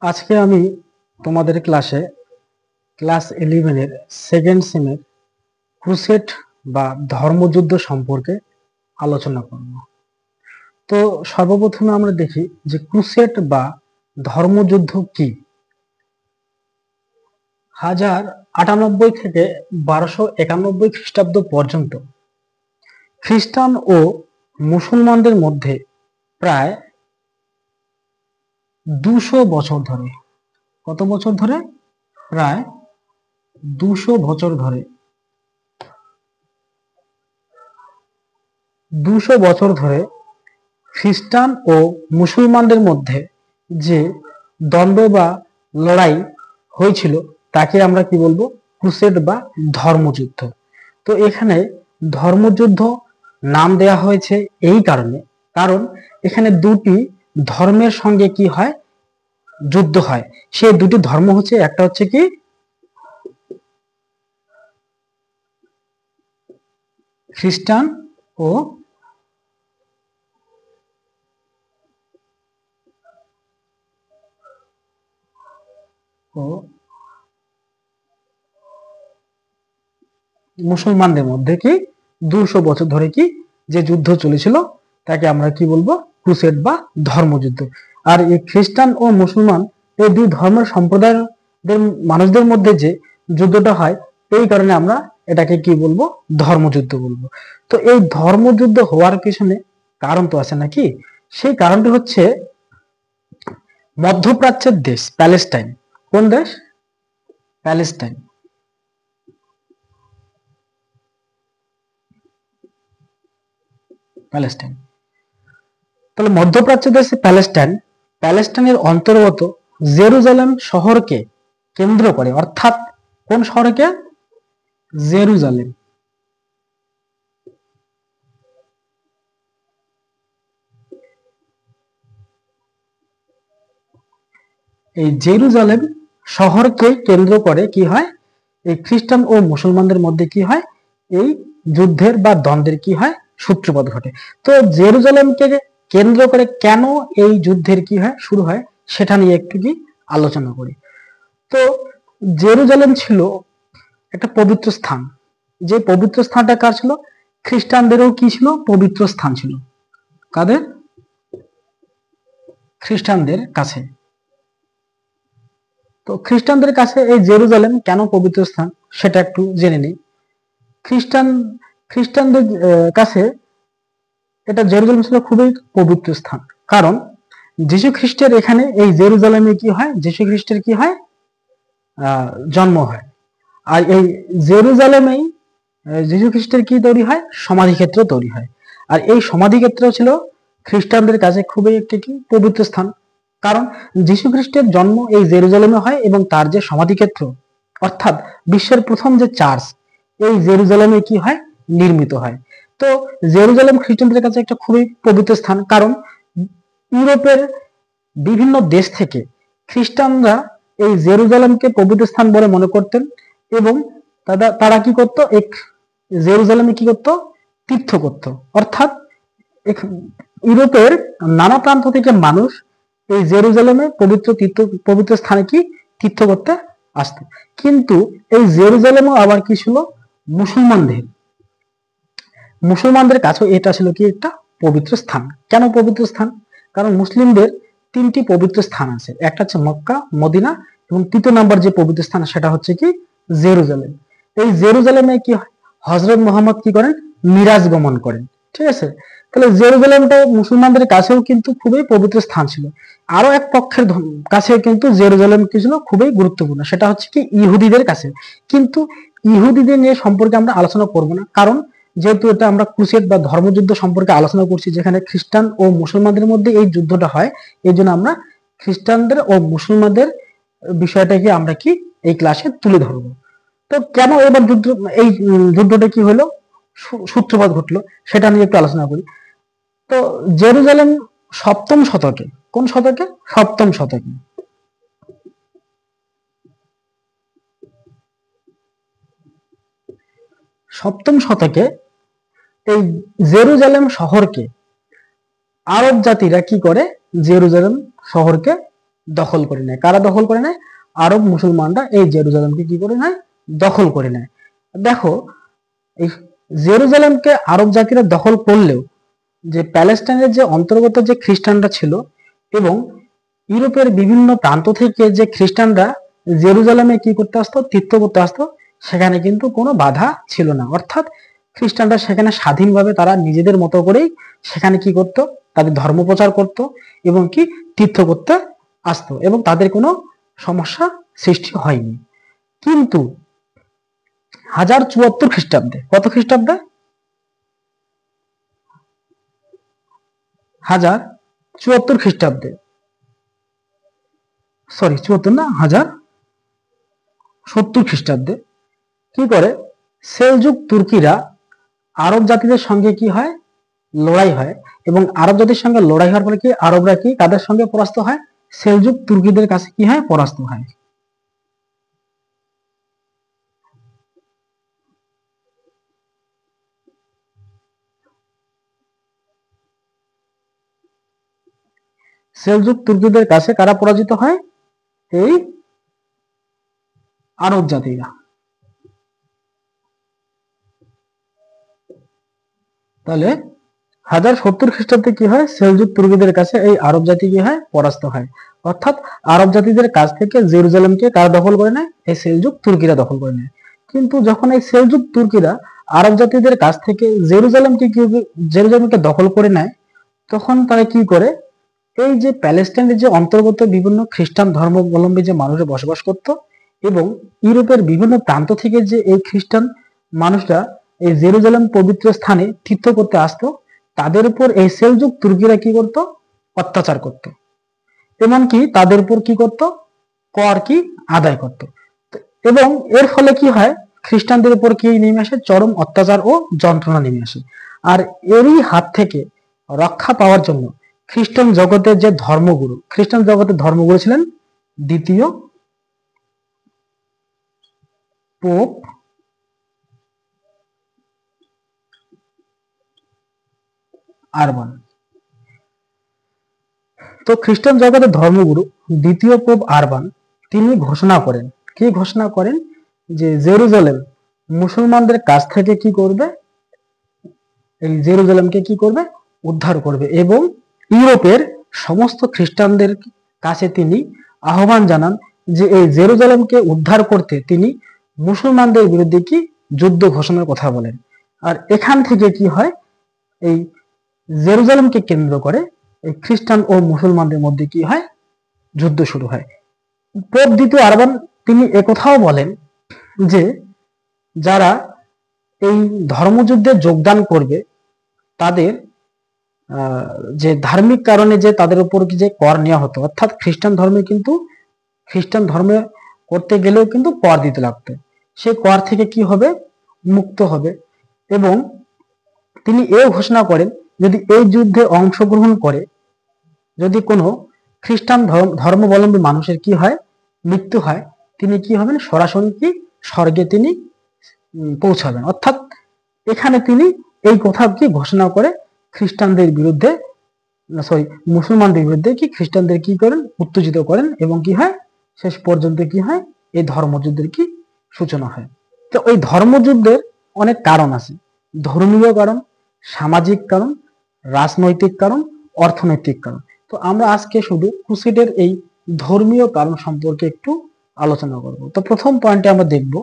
আজকে আমি তোমাদের ক্লাস 11-এর সেকেন্ড সেমের ক্রুসেড বা ধর্মযুদ্ধ সম্পর্কে আলোচনা করব। তো সর্বপ্রথমে আমরা দেখি যে ক্রুসেড বা ধর্মযুদ্ধ কি। 1098 থেকে 1291 খ্রিস্টাব্দ পর্যন্ত খ্রিস্টান ও মুসলমানদের মধ্যে প্রায় 200 বছর ধরে, কত বছর ধরে? প্রায় 200 বছর ধরে 200 বছর ধরে খ্রিস্টান ও মুসলমানদের মধ্যে যে দ্বন্দ্ব বা লড়াই হয়েছিল তাকে আমরা কি বলবো? ক্রুসেড বা ধর্মযুদ্ধ। তো এখানে ধর্মযুদ্ধ নাম দেয়া হয়েছে এই কারণে, কারণ এখানে দুটি ধর্মের সঙ্গে কি হয়? যুদ্ধ হয়। সেই দুটি ধর্ম হচ্ছে, একটা হচ্ছে কি খ্রিস্টান ও মুসলমানদের মধ্যে কি 200 বছর ধরে কি যে যুদ্ধ চলেছিল তাকে আমরা কি বলবো? ক্রুসেড বা ধর্মযুদ্ধ। আর এই খ্রিস্টান ও মুসলমান এই দুই ধর্মের সম্প্রদায়ের মানুষদের মধ্যে যে যুদ্ধটা হয়, এই কারণে আমরা এটাকে কি বলবো? ধর্মযুদ্ধ বলবো। তো এই ধর্মযুদ্ধ হওয়ার পিছনে কারণ তো আছে নাকি? সেই কারণটি হচ্ছে মধ্যপ্রাচ্যের দেশ প্যালেস্টাইন। কোন দেশ? প্যালেস্টাইন। প্যালেস্টাইন। তাহলে মধ্যপ্রাচ্য দেশে প্যালেস্টাইনের অন্তর্গত জেরুজালেম শহরকে কেন্দ্র করে, অর্থাৎ কোন শহরকে? জেরুজালেম। এই জেরুজালেম শহরকে কেন্দ্র করে কি হয়? এই খ্রিস্টান ও মুসলমানদের মধ্যে কি হয়? এই যুদ্ধের বা দ্বন্দ্বের কি হয়? সূত্রপাত ঘটে। তো জেরুজালেমকে কেন্দ্র করে কেন এই যুদ্ধের কি হয়? শুরু হয়, সেটা নিয়ে একটু কি আলোচনা করি। তো জেরুজালেম ছিল একটা পবিত্র স্থান। যে পবিত্র স্থানটা কার ছিল? খ্রিস্টানদেরও কি ছিল? পবিত্র স্থান ছিল। কাদের? খ্রিস্টানদের কাছে। তো খ্রিস্টানদের কাছে এই জেরুজালেম কেন পবিত্র স্থান সেটা একটু জেনে নিই। খ্রিস্টানদের কাছে এটা জেরুজালেম ছিল খুবই পবিত্র স্থান, কারণ যীশু খ্রিস্টের এখানে এই জেরুজালেমে কি হয়? যীশু খ্রিস্টের কি হয়? জন্ম হয়। আর এই জেরুজালেমেই যীশু খ্রিস্টের কি তৈরি হয়? সমাধিক্ষেত্র তৈরি হয়। আর এই সমাধিক্ষেত্র ছিল খ্রিস্টানদের কাছে খুবই একটি কি পবিত্র স্থান, কারণ যীশু খ্রিস্টের জন্ম এই জেরুজালেমে হয় এবং তার যে সমাধিক্ষেত্র, অর্থাৎ বিশ্বের প্রথম যে চার্চ, এই জেরুজালেমে কি হয়? নির্মিত হয়। তো জেরুজালেম খ্রিস্টানদের কাছে একটা খুবই পবিত্র স্থান, কারণ ইউরোপের বিভিন্ন দেশ থেকে খ্রিস্টানরা এই জেরুজালেমকে পবিত্র স্থান বলে মনে করতেন এবং তারা কি করত? এক জেরুজালেমে কি করত? তীর্থ করত। অর্থাৎ ইউরোপের নানা প্রান্ত থেকে মানুষ এই জেরুজালেমে পবিত্র স্থানে কি তীর্থ করতে আসত। কিন্তু এই জেরুজালেমও আবার কি ছিল? মুসলমানদের কাছে এটা ছিল কি একটা পবিত্র স্থান। কেন পবিত্র স্থান? কারণ মুসলিমদের 3টি পবিত্র স্থান আছে, একটা হচ্ছে মক্কা, মদিনা এবং 3য় নাম্বার যে পবিত্র স্থান সেটা হচ্ছে কি জেরুজালেম। এই জেরুজালেমে কি হযরত মুহাম্মদ কি করেন? মিরাজ গমন করেন। ঠিক আছে? তাহলে জেরুজালেমটা মুসলমানদের কাছেও কিন্তু খুবই পবিত্র স্থান ছিল। আরো এক পক্ষের কাছে কিন্তু জেরুজালেম কি ছিল? খুবই গুরুত্বপূর্ণ, সেটা হচ্ছে কি ইহুদিদের কাছে। কিন্তু ইহুদিদের নিয়ে সম্পর্কে আমরা আলোচনা করব না, কারণ যেহেতু এটা আমরা ক্রুসেড বা ধর্মযুদ্ধ সম্পর্কে আলোচনা করছি, যেখানে খ্রিস্টান ও মুসলমানদের মধ্যে এই যুদ্ধটা হয়, এই জন্য আমরা খ্রিস্টানদের ও মুসলমানদের বিষয়টাকে আমরা কি এই ক্লাসে তুলে ধরবো। তো কেন এবার এই যুদ্ধটা কি হলো, সূত্রপাত ঘটলো, সেটা নিয়ে একটু আলোচনা করি। তো জেরুজালেম 7ম শতকে, কোন শতকে? 7ম শতকে। সপ্তম শতকে এই জেরুজালেম শহরকে আরব জাতিরা কি করে? জেরুজালেম শহরকে দখল করে নেয়। কারা দখল করে নেয়? আরব মুসলমানরা এই জেরুজালেমকে কি করে নেয়? দখল করে নেয়। দেখো, এই জেরুজালেমকে আরব জাতিরা দখল করলেও যে প্যালেস্টাইনের যে অন্তর্গত যে খ্রিস্টানরা ছিল এবং ইউরোপের বিভিন্ন প্রান্ত থেকে যে খ্রিস্টানরা জেরুজালেমে কি করতে আসতো? তীর্থ করতে আসতো, সেখানে কিন্তু কোনো বাধা ছিল না। অর্থাৎ খ্রিস্টানরা সেখানে স্বাধীনভাবে তারা নিজেদের মতো করেই সেখানে কি করত? তাদের ধর্ম প্রচার করত এবং কি তীর্থ করতে আসতো এবং তাদের কোনো সমস্যা সৃষ্টি হয়নি। কিন্তু 1074 খ্রিস্টাব্দে, কত খ্রিস্টাব্দে? 1074 খ্রিস্টাব্দে, সরি 74 না, 1070 খ্রিস্টাব্দে কি করে? সেলজুক তুর্কিরা আরব জাতিদের সঙ্গে কি হয়? লড়াই হয় এবং আরব জাতির সঙ্গে লড়াই হওয়ার ফলে কি আরবরা কি কাদের সঙ্গে পরাস্ত হয়? সেলজুক তুর্কিদের কাছে কি হয়? পরাস্ত হয়। সেলজুক তুর্কিদের কাছে কারা পরাজিত হয়? এই আরব জাতিরা। তাহলে 1070 খ্রিস্টাব্দে কি হয়? সেলজুক তুর্কিদের কাছে এই আরব জাতি কি হয়? পরাস্ত হয়। অর্থাৎ আরব জাতিদের কাছ থেকে জেরুজালেমকে কারা দখল করে নেয়? এই সেলজুক তুর্কিরা দখল করে নেয়। কিন্তু যখন এই সেলজুক তুর্কিরা আরব জাতিদের কাছ থেকে জেরুজালেমকে দখল করে নেয়, তখন তারা কি করে? এই যে প্যালেস্টাইনের যে অন্তর্গত বিভিন্ন খ্রিস্টান ধর্মাবলম্বী যে মানুষরা বসবাস করত এবং ইউরোপের বিভিন্ন প্রান্ত থেকে যে এই খ্রিস্টান মানুষরা এই জেরুজালেম পবিত্র স্থানে তীর্থ করতে আসতো, তাদের উপর এই সেলজুক তুর্কিরা কি করত? অত্যাচার করত। এমনকি তাদের উপর কি করত? কর কি আদায় করত। এবং এর ফলে কি হয়? খ্রিস্টানদের উপর কি নেমে আসে? চরম অত্যাচার ও যন্ত্রণা নেমে আসে। আর এরই হাত থেকে রক্ষা পাওয়ার জন্য খ্রিস্টান জগতের যে ধর্মগুরু, খ্রিস্টান জগতের ধর্মগুরু ছিলেন দ্বিতীয় পোপ আরবান। তো খ্রিস্টান জগতের ধর্মগুরু দ্বিতীয় পোপ আরবান তিনি ঘোষণা করেন, কি ঘোষণা করেন? যে জেরুজালেম মুসলমানদের কাছ থেকে কি করবে? এই জেরুজালেমকে কি করবে? উদ্ধার করবে এবং ইউরোপের সমস্ত খ্রিস্টানদের কাছে তিনি আহ্বান জানান যে এই জেরুজালেমকে উদ্ধার করতে তিনি মুসলমানদের বিরুদ্ধে কি যুদ্ধ ঘোষণার কথা বলেন। আর এখান থেকে কি হয়? এই জেরুজালেমকে কেন্দ্র করে এই খ্রিস্টান ও মুসলমানদের মধ্যে কি হয়? যুদ্ধ শুরু হয়। পোপ দ্বিতীয় আরবান তিনি একথাও বলেন যে যারা এই ধর্মযুদ্ধে যোগদান করবে তাদের যে ধার্মিক কারণে যে তাদের উপর যে কর নেওয়া হতো, অর্থাৎ খ্রিস্টান ধর্মে কিন্তু খ্রিস্টান ধর্মে করতে গেলেও কিন্তু কর দিতে লাগতো, সেই কর থেকে কি হবে? মুক্ত হবে। এবং তিনি এও ঘোষণা করেন যদি এই যুদ্ধে অংশগ্রহণ করে যদি কোনো খ্রিস্টান ধর্মাবলম্বী মানুষের কি হয়? মৃত্যু হয়, তিনি কি হবেন? সরাসরি কি স্বর্গে তিনি পৌঁছাবেন। অর্থাৎ এখানে তিনি এই কথা কি ঘোষণা করে খ্রিস্টানদের বিরুদ্ধে, সরি মুসলমানদের বিরুদ্ধে কি খ্রিস্টানদের কি করেন? উত্তেজিত করেন এবং কি হয়? শেষ পর্যন্ত কি হয়? এই ধর্মযুদ্ধের কি সূচনা হয়। তো এই ধর্মযুদ্ধের অনেক কারণ আছে, ধর্মীয় কারণ, সামাজিক কারণ, রাজনৈতিক কারণ, অর্থনৈতিক কারণ। তো আমরা আজকে শুধু ক্রুসেডের এই ধর্মীয় কারণ সম্পর্কে একটু আলোচনা করব। তো প্রথম পয়েন্টে আমরা দেখব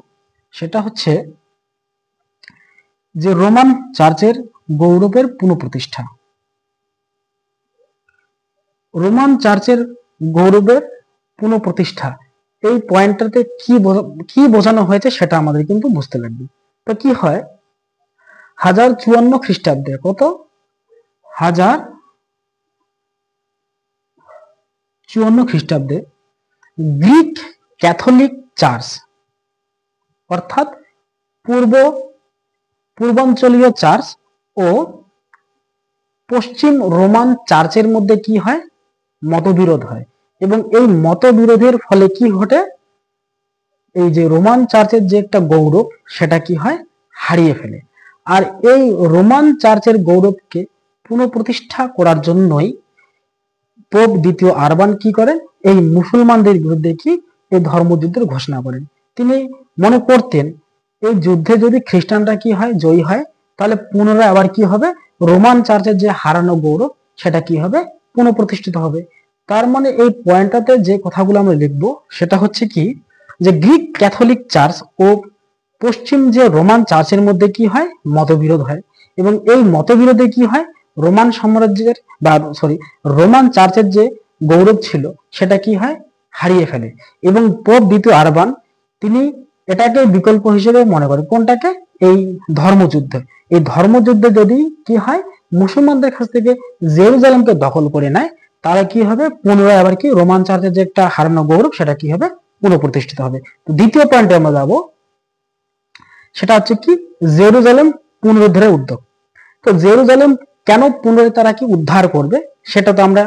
সেটা হচ্ছে যে রোমান চার্চের গৌরবের পুনঃপ্রতিষ্ঠা। রোমান চার্চের গৌরবের পুনঃপ্রতিষ্ঠা, এই পয়েন্টটাতে কি বোঝানো হয়েছে সেটা আমাদের কিন্তু বুঝতে লাগবে। তো কি হয়? 1054 খ্রিস্টাব্দে, কত? 1054 খ্রিস্টাব্দে গ্রিক ক্যাথলিক চার্চ অর্থাৎ পূর্বাঞ্চলীয় চার্চ ও পশ্চিম রোমান চার্চের মধ্যে কি হয়? মতবিরোধ হয় এবং এই মতবিরোধের ফলে কি ঘটে? এই যে রোমান চার্চের যে একটা গৌরব সেটা কি হয়? হারিয়ে ফেলে। আর এই রোমান চার্চের গৌরবকে পুনঃপ্রতিষ্ঠা করার জন্যই পোপ দ্বিতীয় আরবান কি করেন, এই মুসলমানদের বিরুদ্ধে কি এই ধর্মযুদ্ধের ঘোষণা করেন। তিনি মনে করতেন এই যুদ্ধে যদি খ্রিস্টানরা কি হয়, জয়ী হয়, তাহলে পুনরায় আবার কি হবে, রোমান চার্চের যে হারানো গৌরব সেটা কি হবে, পুনঃপ্রতিষ্ঠিত হবে। তার মানে এই পয়েন্টটাতে যে কথাগুলো আমরা লিখবো সেটা হচ্ছে কি, যে গ্রিক ক্যাথলিক চার্চ ও পশ্চিম যে রোমান চার্চের মধ্যে কি হয়, মতবিরোধ হয়, এবং এই মতবিরোধে কি হয়, রোমান সাম্রাজ্যের বা রোমান চার্চের যে গৌরব ছিল সেটা কি হয়, হারিয়ে ফেলে। এবং পোপ দ্বিতীয় আরবান তিনি এটাকে বিকল্প হিসেবে মনে করেন, কোনটাকে, এই ধর্মযুদ্ধ। এই ধর্মযুদ্ধে যদি কি হয়, মুসলমানদের কাছ থেকে জেরুজালেমকে দখল করে নেয়, তাহলে কি হবে, পুনরায় আবার কি রোমান চার্চের যে একটা হারানো গৌরব সেটা কি হবে, পুনঃপ্রতিষ্ঠিত হবে। তো দ্বিতীয় পয়েন্টে আমরা যাবো, সেটা হচ্ছে কি, জেরুজালেম পুনরুদ্ধারের উদ্যোগ। তো জেরুজালেম কেন পুনরায় তারা কি উদ্ধার করবে, সেটা তো আমরা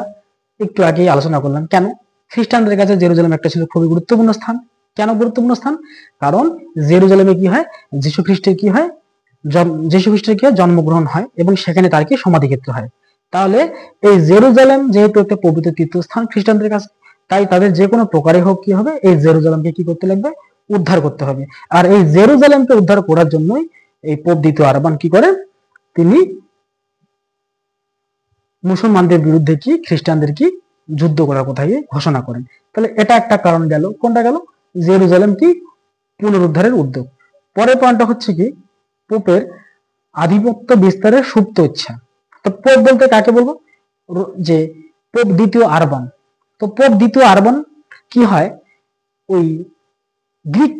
একটু আগেই আলোচনা করলাম। কেন, খ্রিস্টানদের কাছে জেরুজালেম একটা ছিল খুবই গুরুত্বপূর্ণ স্থান। কেন গুরুত্বপূর্ণ স্থান, কারণ জেরুজালেমে কি হয়, যীশু খ্রিস্টের কি হয়, জন্মগ্রহণ হয় এবং সেখানে তার কি সমাধিক্ষেত্র হয়। তাহলে এই জেরুজালেম যেহেতু একটা পবিত্র তীর্থস্থান খ্রিস্টানদের কাছে, তাই তাদের যে কোনো প্রকারে হোক কি হবে, এই জেরুজালেমকে কি করতে লাগবে, উদ্ধার করতে হবে। আর এই জেরুজালেমকে উদ্ধার করার জন্যই এই পোপ দ্বিতীয় আরবান কি করেন, তিনি মুসলমানদের বিরুদ্ধে কি খ্রিস্টানদের কি যুদ্ধ করার কথা ঘোষণা করেন। তাহলে এটা একটা কারণ গেল, কোনটা গেল, জেরুজালেম কি পুনরুদ্ধারের উদ্যোগ। পরের পয়েন্টটা হচ্ছে কি, পোপের আধিপত্য বিস্তারের সুপ্ত ইচ্ছা। তো পোপ বলতে কাকে বলবো, যে পোপ দ্বিতীয় আরবান। তো পোপ দ্বিতীয় আরবান কি হয়, ওই গ্রিক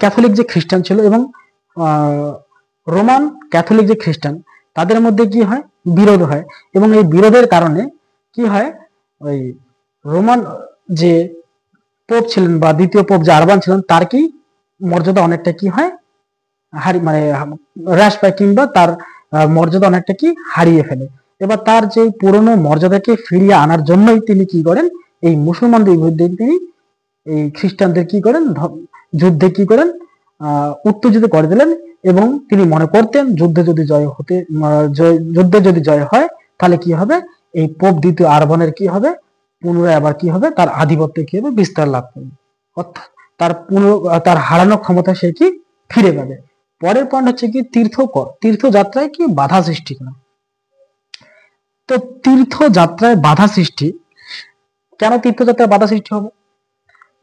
ক্যাথলিক যে খ্রিস্টান ছিল এবং রোমান ক্যাথলিক যে খ্রিস্টান, তাদের মধ্যে কি হয়, বিরোধ হয়। এবং এই বিরোধের কারণে কি হয়, ওই রোমান যে পোপ ছিলেন বা দ্বিতীয় পোপ যে আরবান ছিলেন, তার কি মর্যাদা অনেকটা কি হয়, মানে হ্রাস পায়, কিংবা তার মর্যাদা অনেকটা কি হারিয়ে ফেলে। এবার তার যে পুরনো মর্যাদাকে ফিরিয়ে আনার জন্যই তিনি কি করেন, এই মুসলমানদের বিরুদ্ধে তিনি এই খ্রিস্টানদের কি করেন, যুদ্ধে কি করেন, উত্তেজিত করে দিলেন। এবং তিনি মনে করতেন যুদ্ধে যদি জয় হয়, তাহলে কি হবে, এই পোপ দ্বিতীয় আরবানের কি হবে, পুনরায় আবার কি হবে, তার আধিপত্য কি হবে, বিস্তার লাভ করবে, অর্থাৎ তার হারানো ক্ষমতা সে কি ফিরে পাবে। পরের পয়েন্ট হচ্ছে কি, তীর্থযাত্রায় কি বাধা সৃষ্টি করা। তো তীর্থযাত্রায় বাধা সৃষ্টি, কেন তীর্থযাত্রায় বাধা সৃষ্টি হবে,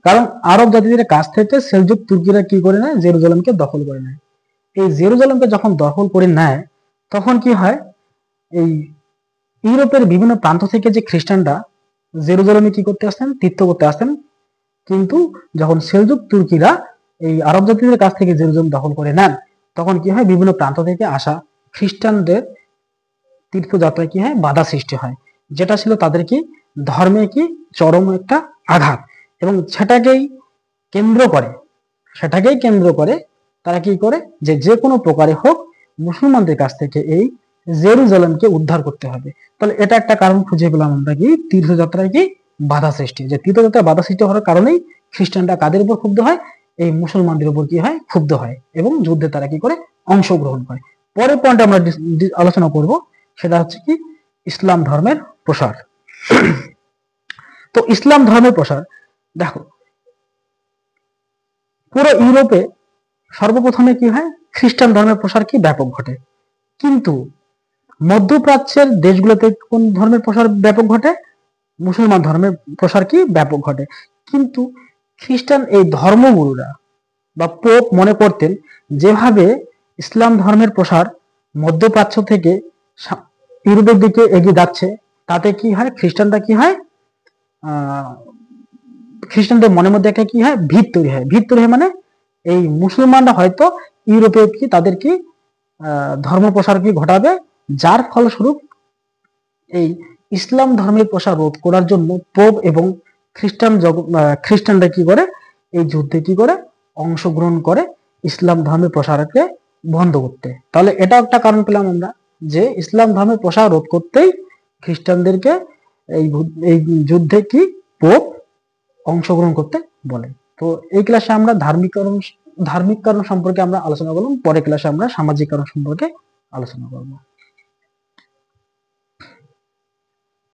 কারণ আরব জাতিদের কাছ থেকে সেলজুক তুর্কিরা কি করে নেয়, জেরুজালেমকে দখল করে নেয়। এই জেরুজালেমকে যখন দখল করে নেয়, তখন কি হয়, এই ইউরোপের বিভিন্ন প্রান্ত থেকে যে খ্রিস্টানরা জেরুজালেমে কি করতে আসতেন, তীর্থ করতে আসতেন। কিন্তু যখন সেলজুক তুর্কিরা এই আরব জাতিদের কাছ থেকে জেরুজালেম দখল করে নেন, তখন কি হয়, বিভিন্ন প্রান্ত থেকে আসা খ্রিস্টানদের তীর্থযাত্রায় কি হয়, বাধা সৃষ্টি হয়, যেটা ছিল তাদের কি ধর্মে কি চরম একটা আঘাত। এবং সেটাকেই কেন্দ্র করে তারা কি করে, যে কোনো প্রকারে হোক মুসলমানদের কাছ থেকে এই জেরুজালেমকে উদ্ধার করতে হবে। তাহলে এটা একটা কারণ খুঁজে পেলাম আমরা, কি তীর্থযাত্রায় কি বাধা সৃষ্টি, যে তীর্থযাত্রায় বাধা সৃষ্টি হওয়ার কারণেই খ্রিস্টানরা কাদের উপর ক্ষুব্ধ হয়, এই মুসলমানদের উপর কি হয়, ক্ষুব্ধ হয়, এবং যুদ্ধে তারা কি করে, অংশগ্রহণ করে। পরের পয়েন্ট আমরা আলোচনা করব, সেটা হচ্ছে কি, ইসলাম ধর্মের প্রসার। তো ইসলাম ধর্মের প্রসার, দেখো পুরো ইউরোপে সর্বপ্রথমে কি হয়, খ্রিস্টান ধর্মের প্রসার কি ব্যাপক ঘটে। কিন্তু মধ্যপ্রাচ্যের দেশগুলোতে কোন ধর্মের প্রসার ব্যাপক ঘটে, মুসলমান ধর্মের প্রসার কি ব্যাপক ঘটে। কিন্তু খ্রিস্টান এই ধর্মগুরুরা বা পোপ মনে করতেন, যেভাবে ইসলাম ধর্মের প্রসার মধ্যপ্রাচ্য থেকে ইউরোপের দিকে এগিয়ে যাচ্ছে, তাতে কি হয়, খ্রিস্টানরা কি হয়, খ্রিস্টানদের মনের মধ্যে একটা কি হয়, ভিত তৈরি হয়, মানে এই মুসলমানরা হয়তো ইউরোপে কি তাদের কি ধর্ম প্রসার কি ঘটাবে, যার ফলস্বরূপ এই ইসলাম ধর্মের প্রসার রোধ করার জন্য পোপ এবং খ্রিস্টানরা কি করে, এই যুদ্ধে কি করে, অংশগ্রহণ করে ইসলাম ধর্মের প্রসারকে বন্ধ করতে। তাহলে এটা একটা কারণ পেলাম আমরা, যে ইসলাম ধর্মের প্রসার রোধ করতেই খ্রিস্টানদেরকে এই যুদ্ধে কি পোপ অংশগ্রহণ করতে বলে। তো এই ক্লাসে আমরা ধার্মিক কারণ সম্পর্কে আমরা আলোচনা করলাম, পরের ক্লাসে আমরা সামাজিক কারণ সম্পর্কে আলোচনা করবো।